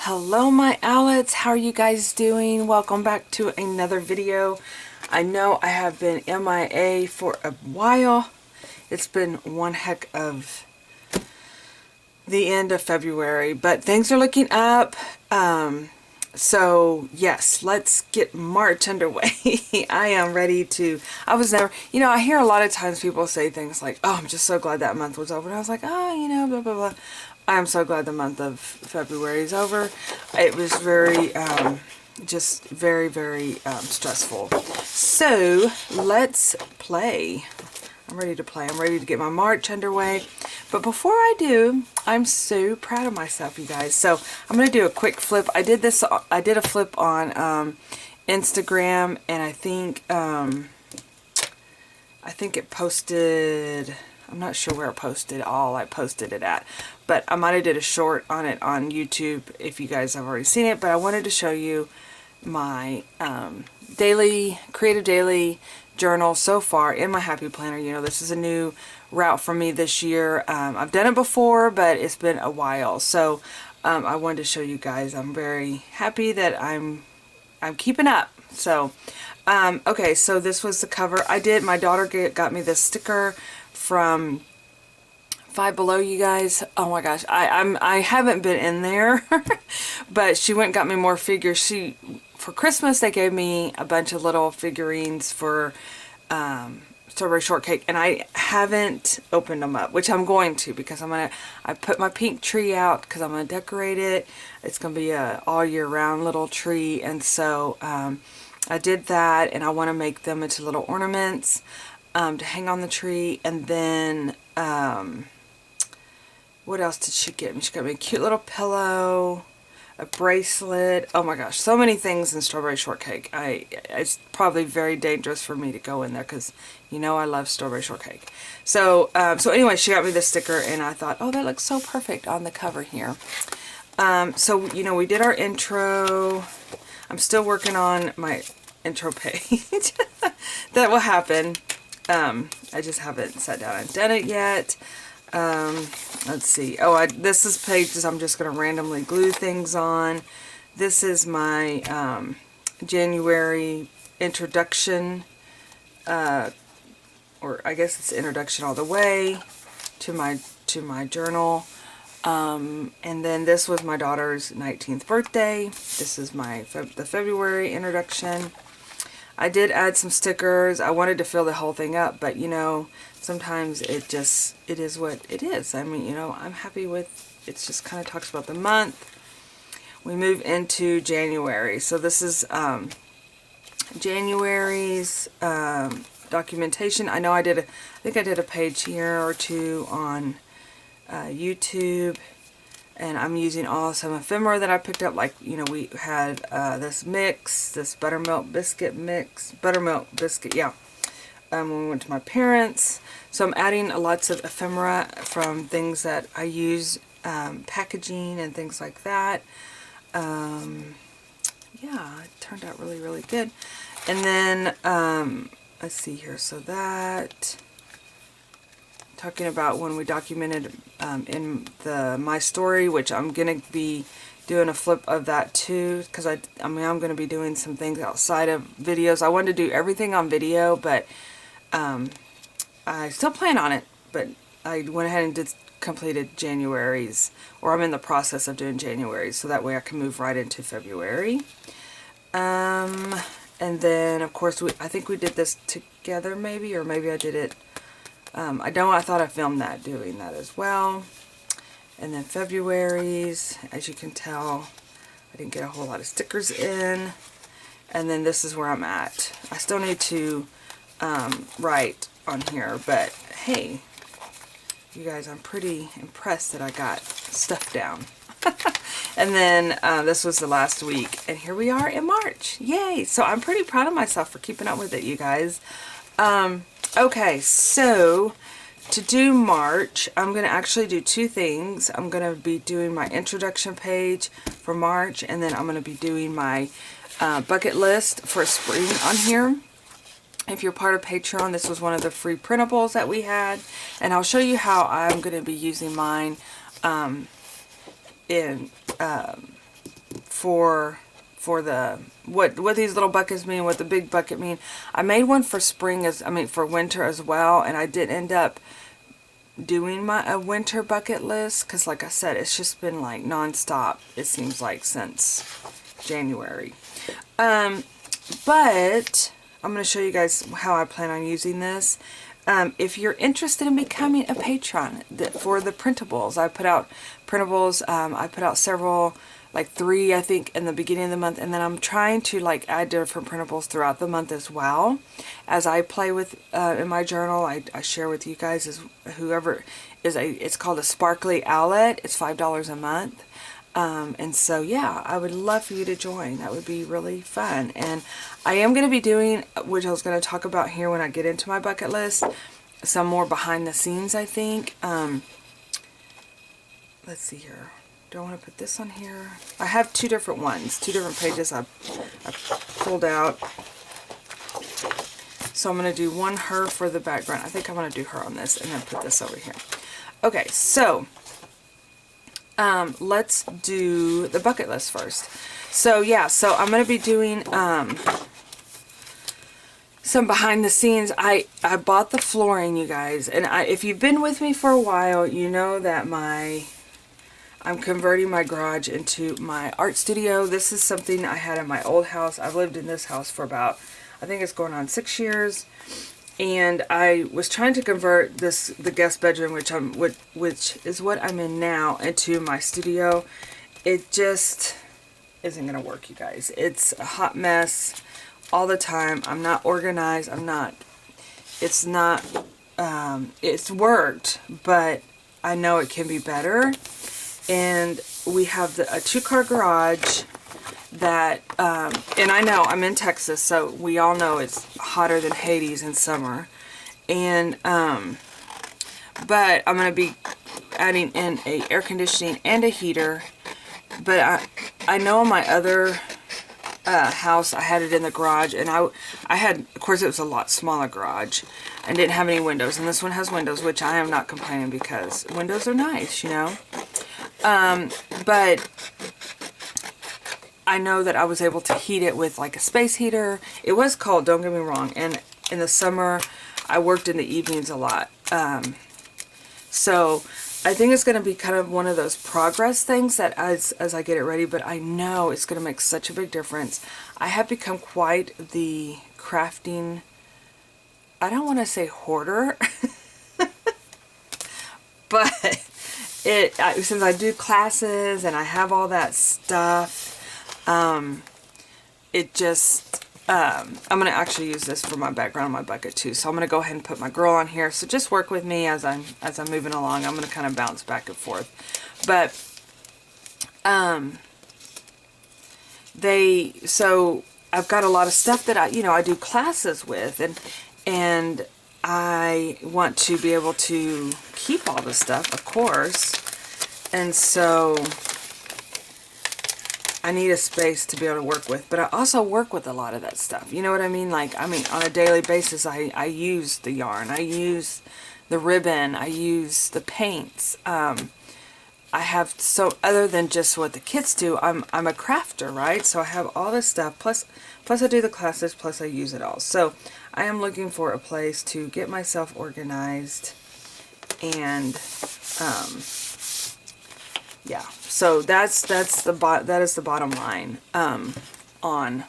Hello my Owlettes, how are you guys doing? Welcome back to another video. I know I have been MIA for a while. It's been one heck of the end of February, but things are looking up. So yes, let's get March underway. I am ready to, I hear a lot of times people say things like, oh, I'm just so glad that month was over. And I was like, oh, blah, blah, blah. I am so glad the month of February is over. It was very, just very, very stressful. So let's play. I'm ready to play. I'm ready to get my March underway. But before I do, I'm so proud of myself, you guys. So I'm going to do a quick flip. I did a flip on Instagram, and I think it posted, I'm not sure where it posted, I posted it at. But I might have did a short on it on YouTube if you guys have already seen it. But I wanted to show you my creative daily journal so far in my happy planner. You know, this is a new route for me this year. I've done it before, but it's been a while. So I wanted to show you guys. I'm very happy that I'm keeping up. So okay, so this was the cover. My daughter got me this sticker from Five Below, you guys. Oh my gosh, I haven't been in there, but she went and got me more figures. For Christmas they gave me a bunch of little figurines for strawberry shortcake, and I haven't opened them up, which I'm going to, because I put my pink tree out because I'm gonna decorate it. It's gonna be a all year round little tree, and so I did that, and I want to make them into little ornaments to hang on the tree. And then what else did she get me? She got me a cute little pillow, a bracelet. Oh my gosh, so many things in strawberry shortcake. It's probably very dangerous for me to go in there because you know I love strawberry shortcake. So anyway, she got me this sticker, and I thought, oh, that looks so perfect on the cover here. So you know, we did our intro. I'm still working on my intro page. That will happen. I just haven't sat down and done it yet. Let's see. Oh, this is pages I'm just going to randomly glue things on. This is my January introduction, or I guess it's introduction all the way to my journal. And then this was my daughter's 19th birthday. This is the February introduction. I did add some stickers. I wanted to fill the whole thing up, but you know, sometimes it is what it is. I mean, you know, I'm happy with, it just kind of talks about the month. We move into January. So this is January's documentation. I know I think I did a page here or two on YouTube. And I'm using some ephemera that I picked up. Like, you know, we had this buttermilk biscuit, yeah, when we went to my parents. So I'm adding lots of ephemera from things that I use, packaging and things like that. Yeah, it turned out really, really good. And then, let's see here, so that... talking about when we documented in my story, which I'm gonna be doing a flip of that too, because I'm gonna be doing some things outside of videos. I wanted to do everything on video, but I still plan on it. But I went ahead and completed January's, or I'm in the process of doing January's, so that way I can move right into February. And then of course I think we did this together, maybe, or maybe I did it. I thought I filmed doing that as well. And then February's, as you can tell, I didn't get a whole lot of stickers in. And then this is where I'm at. I still need to write on here, but hey, you guys, I'm pretty impressed that I got stuff down. And then this was the last week, and here we are in March. Yay! So I'm pretty proud of myself for keeping up with it, you guys. Okay, so to do March, I'm going to actually do two things. I'm going to be doing my introduction page for March, and then I'm going to be doing my bucket list for spring on here. If you're part of Patreon, this was one of the free printables that we had, and I'll show you how I'm going to be using mine in for the what these little buckets mean, what the big bucket mean. I made one for spring for winter as well, and I did end up doing a winter bucket list because, like I said, it's just been like non-stop, it seems like, since January. But I'm going to show you guys how I plan on using this. If you're interested in becoming a patron for the printables, I put out printables. I put out several, like 3 I think in the beginning of the month, and then I'm trying to like add different printables throughout the month as well. As I play with in my journal, I share with you guys, as whoever is it's called a Sparkly Owlette. It's $5 a month. And so yeah, I would love for you to join. That would be really fun. And I am going to be doing, which I was going to talk about here when I get into my bucket list, some more behind the scenes, I think. Let's see here. Do I want to put this on here? I have 2 different ones, 2 different pages I pulled out. So I'm going to do one her for the background. I think I want to do her on this and then put this over here. Okay, so let's do the bucket list first. So yeah, so I'm going to be doing some behind the scenes. I bought the flooring, you guys, and if you've been with me for a while, you know that I'm converting my garage into my art studio. This is something I had in my old house. I've lived in this house for about, I think it's going on 6 years. And I was trying to convert the guest bedroom, which is what I'm in now, into my studio. It just isn't going to work, you guys. It's a hot mess all the time. I'm not organized. It's worked, but I know it can be better. And we have a 2-car garage that, and I know I'm in Texas, so we all know it's hotter than Hades in summer. And, but I'm going to be adding in a air conditioning and a heater. But I know in my other house, I had it in the garage, and I had, of course, it was a lot smaller garage and didn't have any windows. And this one has windows, which I am not complaining because windows are nice, you know. But I know that I was able to heat it with like a space heater. It was cold, don't get me wrong. And in the summer, I worked in the evenings a lot. So I think it's going to be kind of one of those progress things that as I get it ready, but I know it's going to make such a big difference. I have become quite the crafting, I don't want to say hoarder, but since I do classes and I have all that stuff, it just, I'm going to actually use this for my background on my bucket too. So I'm going to go ahead and put my girl on here. So just work with me as I'm moving along. I'm going to kind of bounce back and forth. But, so I've got a lot of stuff that I do classes with, and I want to be able to keep all this stuff, of course. And so I need a space to be able to work with, but I also work with a lot of that stuff. You know what I mean? Like, on a daily basis, I use the yarn, I use the ribbon, I use the paints. I have, so other than just what the kids do, I'm a crafter, right? So I have all this stuff, plus I do the classes, plus I use it all. So I am looking for a place to get myself organized, and yeah, so that is the bottom line on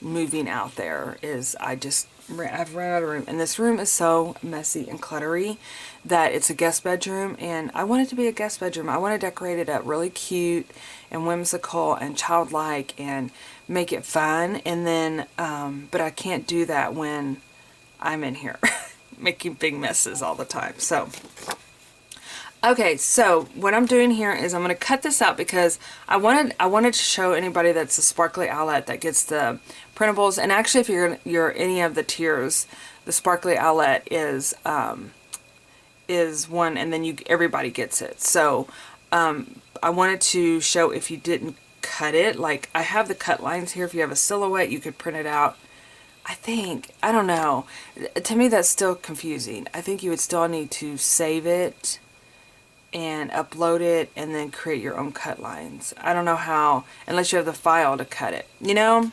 moving out there. Is I've run out of room, and this room is so messy and cluttery that it's a guest bedroom, and I want it to be a guest bedroom. I want to decorate it up really cute and whimsical and childlike and make it fun, and then but I can't do that when I'm in here making big messes all the time. So okay, so what I'm doing here is I'm going to cut this out because I wanted to show anybody that's a Sparkly Owlette that gets the printables. And actually, if you're any of the tiers, the Sparkly Owlette is one, and then everybody gets it. So I wanted to show, if you didn't cut it, like I have the cut lines here. If you have a silhouette, you could print it out. I don't know. To me, that's still confusing. I think you would still need to save it and upload it and then create your own cut lines. I don't know how, unless you have the file to cut it. You know,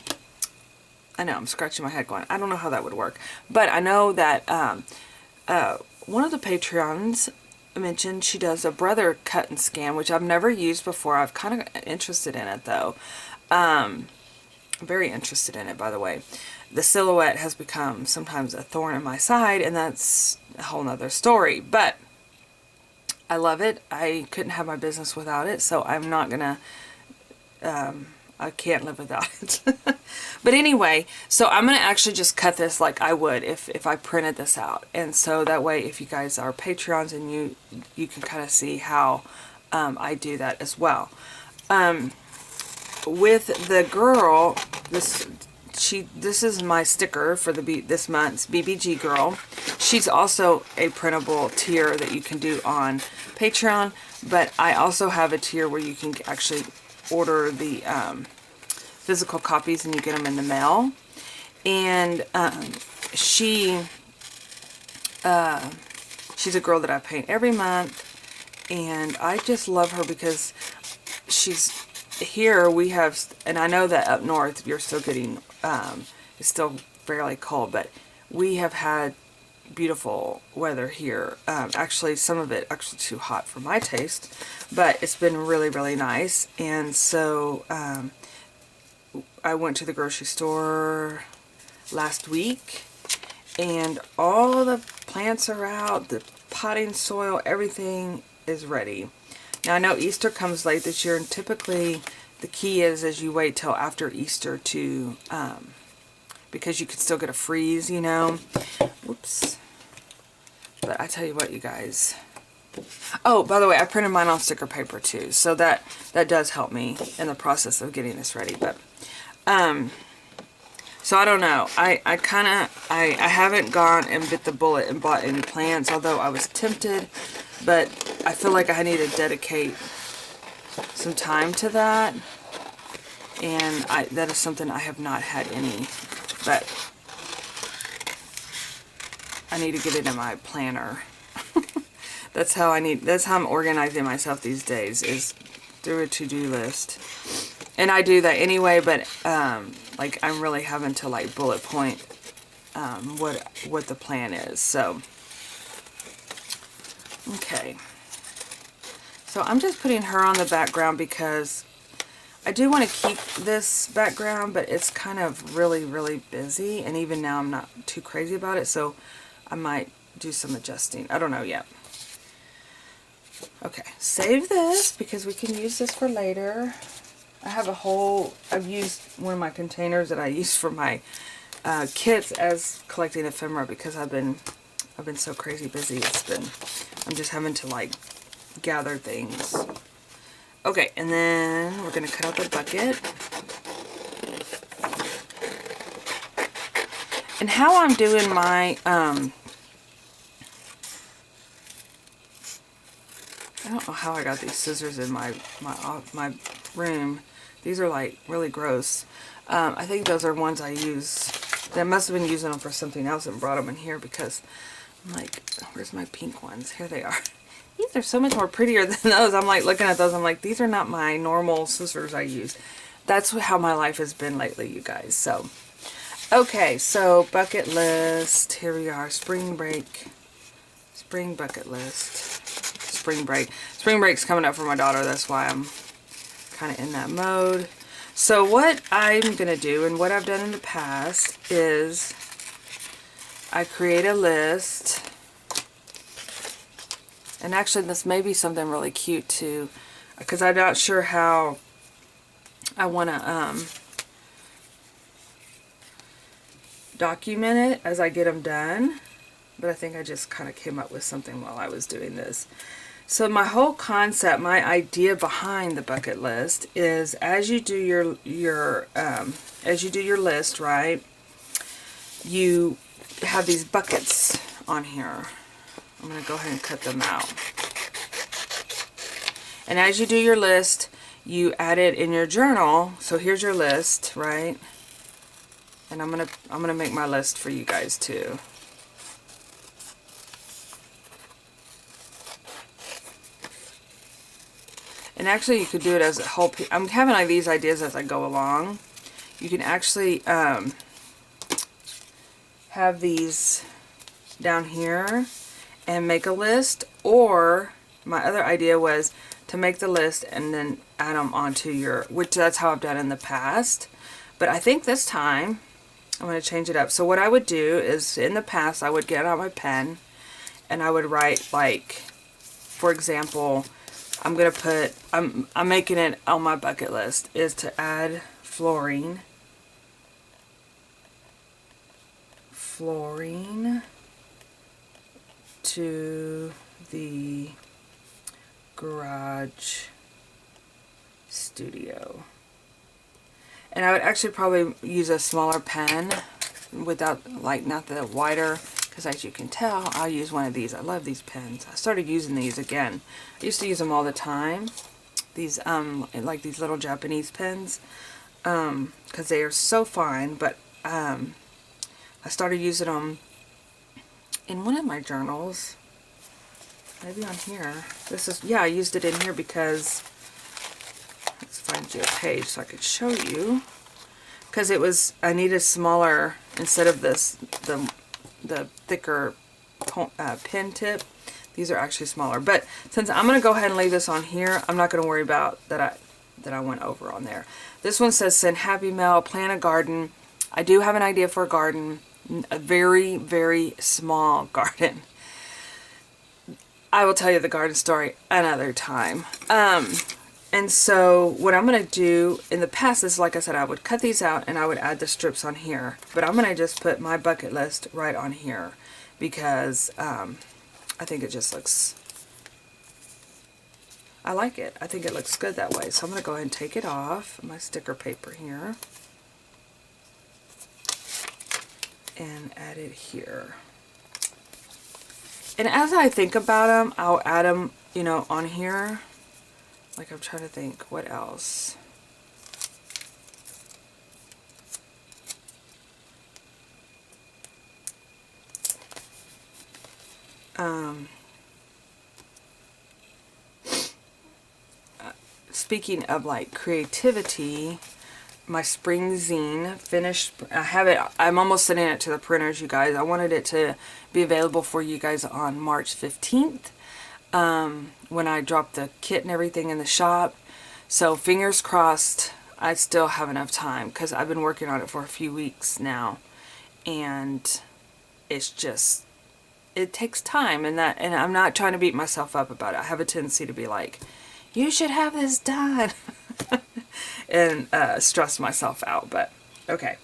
I know I'm scratching my head going, I don't know how that would work. But I know that one of the Patreons mentioned she does a brother cut and scan, which I've never used before. I've kind of interested in it though. Very interested in it, by the way. The silhouette has become sometimes a thorn in my side, and that's a whole nother story. But I love it. I couldn't have my business without it, so I'm not gonna, I can't live without it. But anyway, so I'm gonna actually just cut this like I would if I printed this out. And so that way, if you guys are Patreons, and you can kind of see how I do that as well. With the girl, this is my sticker for this month's BBG girl. She's also a printable tier that you can do on Patreon, but I also have a tier where you can actually order the physical copies and you get them in the mail. And she's a girl that I paint every month, and I just love her because she's here. We have, and I know that up north you're still getting it's still fairly cold, but we have had beautiful weather here. Actually, some of it actually too hot for my taste, but it's been really, really nice. And so I went to the grocery store last week, and all the plants are out, the potting soil, everything is ready. Now I know Easter comes late this year, and typically the key is you wait till after Easter to, because you could still get a freeze, you know. Whoops. But I tell you what, you guys. Oh, by the way, I printed mine on sticker paper too, so that does help me in the process of getting this ready. But, so I don't know. I haven't gone and bit the bullet and bought any plants, although I was tempted. But I feel like I need to dedicate some time to that, and that is something I have not had any, but I need to get it in my planner. That's how I'm organizing myself these days, is through a to-do list. And I do that anyway, but like I'm really having to like bullet point what the plan is. So okay. So I'm just putting her on the background because I do want to keep this background, but it's kind of really, really busy. And even now I'm not too crazy about it, so I might do some adjusting. I don't know yet. Okay, save this because we can use this for later. I have I've used one of my containers that I use for my kits as collecting ephemera because I've been so crazy busy. I'm just having to like gather things. Okay, and then we're going to cut out the bucket. And how I'm doing my, I don't know how I got these scissors in my room. These are like really gross. I think those are ones I use. I must have been using them for something else and brought them in here because I'm like, where's my pink ones? Here they are. These are so much more prettier than those. I'm like looking at those. I'm like, these are not my normal scissors I use. That's how my life has been lately, you guys. So, okay. So bucket list. Here we are. Spring break. Spring bucket list. Spring break. Spring break's coming up for my daughter. That's why I'm kind of in that mode. So what I'm going to do, and what I've done in the past, is I create a list. And actually, this may be something really cute too, because I'm not sure how I want to document it as I get them done. But I think I just kind of came up with something while I was doing this. So my whole concept, my idea behind the bucket list is, as you do your list, right? You have these buckets on here. I'm going to go ahead and cut them out. And as you do your list, you add it in your journal. So here's your list, right? And I'm gonna make my list for you guys too. And actually you could do it as a whole piece. I'm having like these ideas as I go along. You can actually have these down here and make a list, or my other idea was to make the list and then add them onto your, which that's how I've done in the past. But I think this time I'm going to change it up. So what I would do is, in the past I would get out my pen and I would write, like, for example, I'm going to put, I'm making it on my bucket list is to add flooring to the garage studio. And I would actually probably use a smaller pen without, like, not the wider, because as you can tell, I'll use one of these. I love these pens. I started using these again. I used to use them all the time. These, like these little Japanese pens, because they are so fine, but I started using them in one of my journals. Maybe on here. This is, yeah, I used it in here because, let's find you a page so I could show you. Because it was, I needed smaller, instead of this, the thicker pen tip, these are actually smaller. But since I'm going to go ahead and leave this on here, I'm not going to worry about that I went over on there. This one says send happy mail, plant a garden. I do have an idea for a garden, a very, very small garden. I will tell you the garden story another time. And so what I'm going to do in the past is, like I said, I would cut these out and I would add the strips on here. But I'm going to just put my bucket list right on here because I think it just looks, I like it. I think it looks good that way. So I'm going to go ahead and take it off my sticker paper here and add it here. And as I think about them, I'll add them, you know, on here. Like, I'm trying to think, what else? Speaking of, like, creativity, my spring zine finished. I have it, I'm almost sending it to the printers, you guys. I wanted it to be available for you guys on March 15th. When I drop the kit and everything in the shop. So fingers crossed I still have enough time, because I've been working on it for a few weeks now, and it's just, it takes time, and I'm not trying to beat myself up about it. I have a tendency to be like, you should have this done and stress myself out. But okay,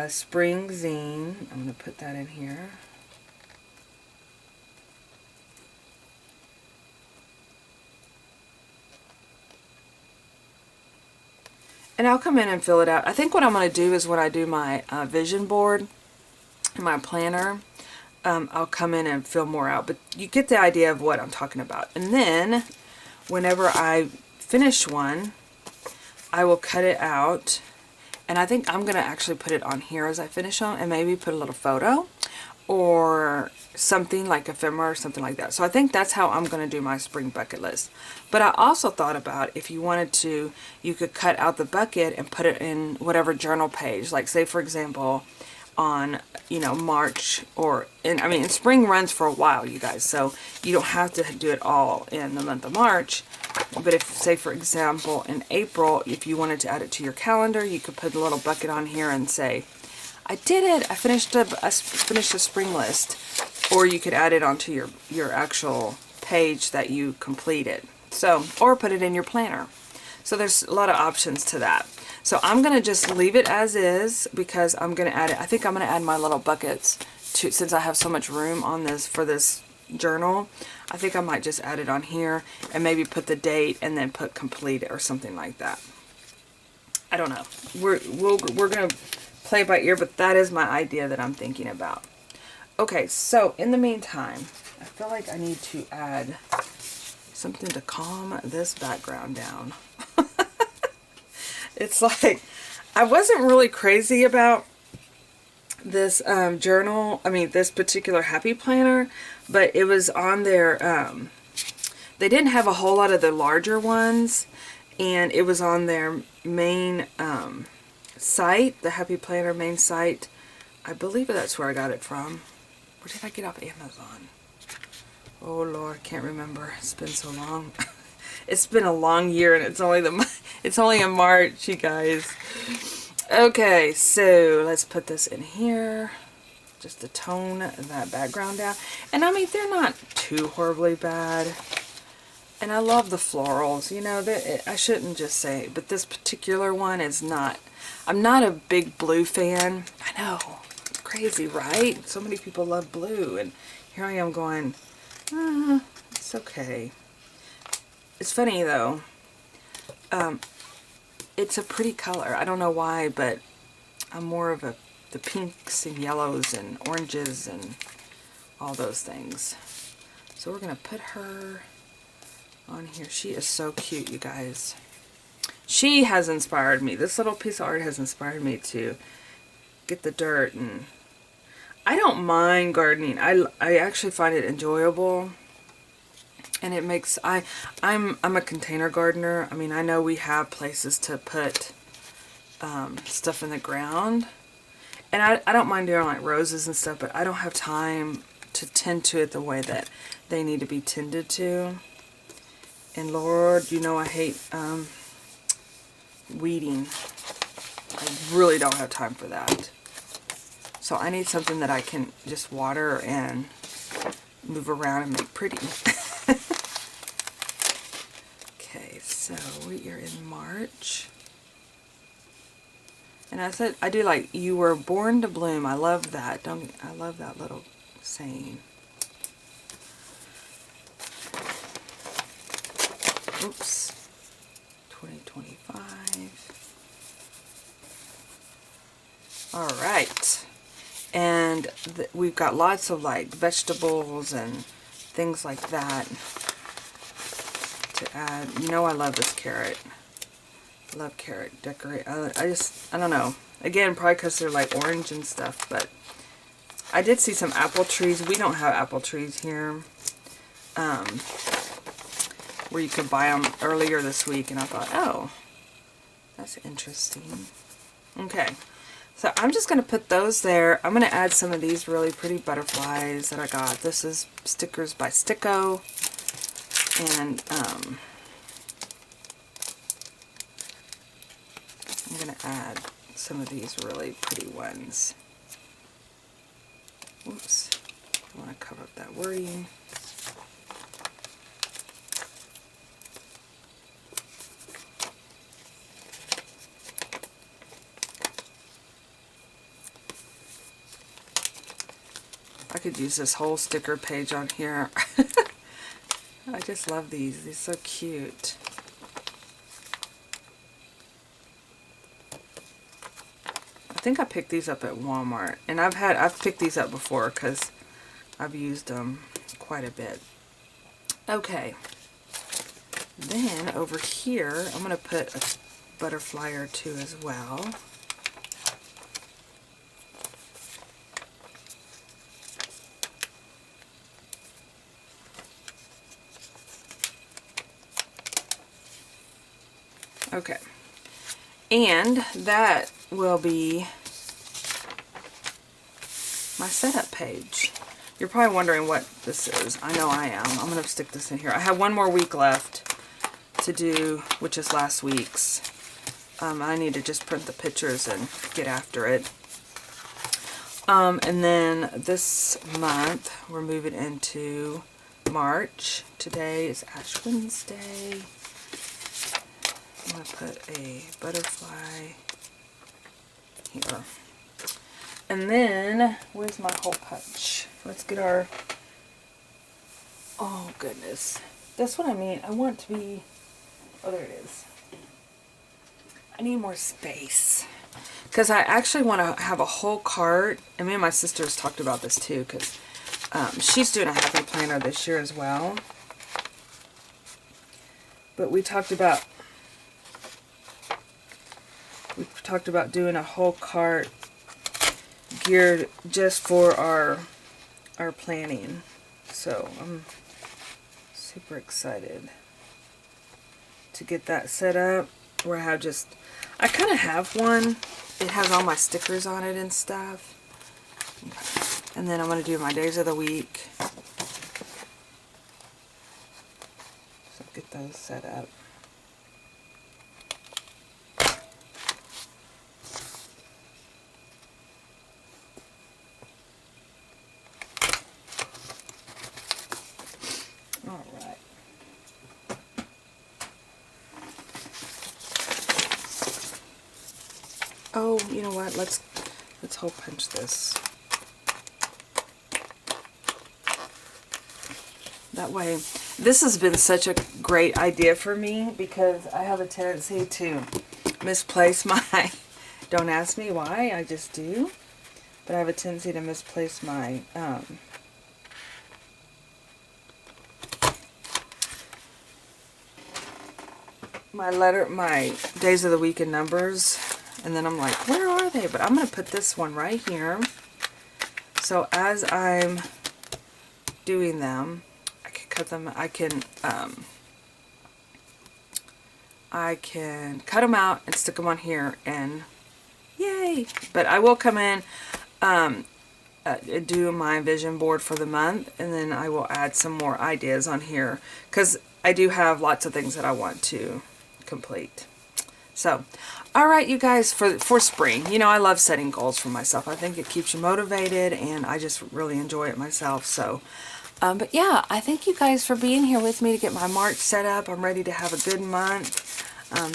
spring zine, I'm going to put that in here. And I'll come in and fill it out. I think what I'm going to do is, when I do my vision board and my planner, I'll come in and fill more out. But you get the idea of what I'm talking about. And then, whenever I finish one, I will cut it out. And I think I'm going to actually put it on here as I finish them, and maybe put a little photo or something like ephemera or something like that. So I think that's how I'm going to do my spring bucket list. But I also thought about, if you wanted to, you could cut out the bucket and put it in whatever journal page. Like, say for example, on, you know, March, or I mean spring runs for a while, you guys, so you don't have to do it all in the month of March. But if, say for example, in April, if you wanted to add it to your calendar, you could put a little bucket on here and say, I did it, I finished a spring list. Or you could add it onto your actual page that you completed. So, or put it in your planner. So there's a lot of options to that. So I'm going to just leave it as is, because I'm going to add it. I think I'm going to add my little buckets to, since I have so much room on this for this journal. I think I might just add it on here and maybe put the date and then put complete or something like that. I don't know. We're going to play by ear, but that is my idea that I'm thinking about. Okay, so in the meantime, I feel like I need to add something to calm this background down. It's like, I wasn't really crazy about this journal, I mean this particular happy planner, but it was on their They didn't have a whole lot of the larger ones, and it was on their main site, the Happy Planner main site. I believe that's where I got it from. Or did I get off Amazon? Oh Lord, can't remember. It's been so long. It's been a long year, and it's only in March, you guys. Okay, so let's put this in here just to tone that background down. And I mean, they're not too horribly bad. And I love the florals, you know, I shouldn't just say, but this particular one is not, I'm not a big blue fan. I know, crazy, right? So many people love blue, and here I am going, it's okay. It's funny though, it's a pretty color. I don't know why, but I'm more of the pinks and yellows and oranges and all those things. So we're going to put her on here. She is so cute, you guys. She has inspired me. This little piece of art has inspired me to get the dirt, and I don't mind gardening. I actually find it enjoyable, and it makes I'm a container gardener. I mean, I know we have places to put stuff in the ground, and I don't mind doing like roses and stuff, but I don't have time to tend to it the way that they need to be tended to. And Lord, you know I hate weeding. I really don't have time for that. So I need something that I can just water and move around and make pretty. Okay, so we are in March. And I said, I do like, you were born to bloom. I love that. I love that little saying. Oops, 2025. All right, and we've got lots of like vegetables and things like that to add. You know, I love this carrot. I love carrot decorate. I don't know. Again, probably because they're like orange and stuff, but I did see some apple trees. We don't have apple trees here. Where you could buy them earlier this week, and I thought, oh, that's interesting. Okay, so I'm just going to put those there. I'm going to add some of these really pretty butterflies that I got. This is Stickers by Sticko, and I'm going to add some of these really pretty ones. Whoops, I want to cover up that wording. I could use this whole sticker page on here. I just love these. They're so cute. I think I picked these up at Walmart, and I've picked these up before because I've used them quite a bit. Okay. Then over here, I'm going to put a butterfly or two as well. Okay, and that will be my setup page. You're probably wondering what this is. I know I am. I'm going to stick this in here. I have one more week left to do, which is last week's. I need to just print the pictures and get after it. And then this month, we're moving into March. Today is Ash Wednesday. I'm going to put a butterfly here. And then, where's my hole punch? Let's get our, oh goodness. That's what I mean. I want to be, oh there it is. I need more space. Because I actually want to have a whole cart, and me and my sisters talked about this too, because she's doing a Happy Planner this year as well. But we talked about doing a whole cart geared just for our planning. So super excited to get that set up where I have just, I kind of have one. It has all my stickers on it and stuff. Okay. And then I'm going to do my days of the week. So get those set up. Oh, you know what? Let's hole punch this. That way, this has been such a great idea for me because I have a tendency to misplace my, don't ask me why, I just do. But I have a tendency to misplace my, my days of the week and numbers. And then I'm like, where are they? But I'm going to put this one right here. So as I'm doing them, I can cut them. I can cut them out and stick them on here, and yay! But I will come in, do my vision board for the month, and then I will add some more ideas on here because I do have lots of things that I want to complete. So, alright you guys, for spring, you know, I love setting goals for myself. I think it keeps you motivated, and I just really enjoy it myself. So, but yeah, I thank you guys for being here with me to get my March set up. I'm ready to have a good month.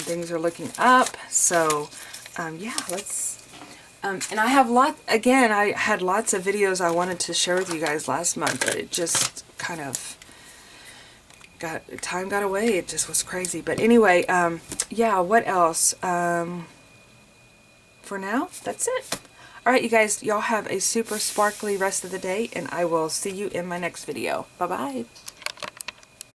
Things are looking up. So, yeah, let's... and I have again, I had lots of videos I wanted to share with you guys last month, but it just kind of... time got away. It just was crazy. But anyway, yeah, what else? For now, that's it. Alright, you guys, y'all have a super sparkly rest of the day, and I will see you in my next video. Bye-bye.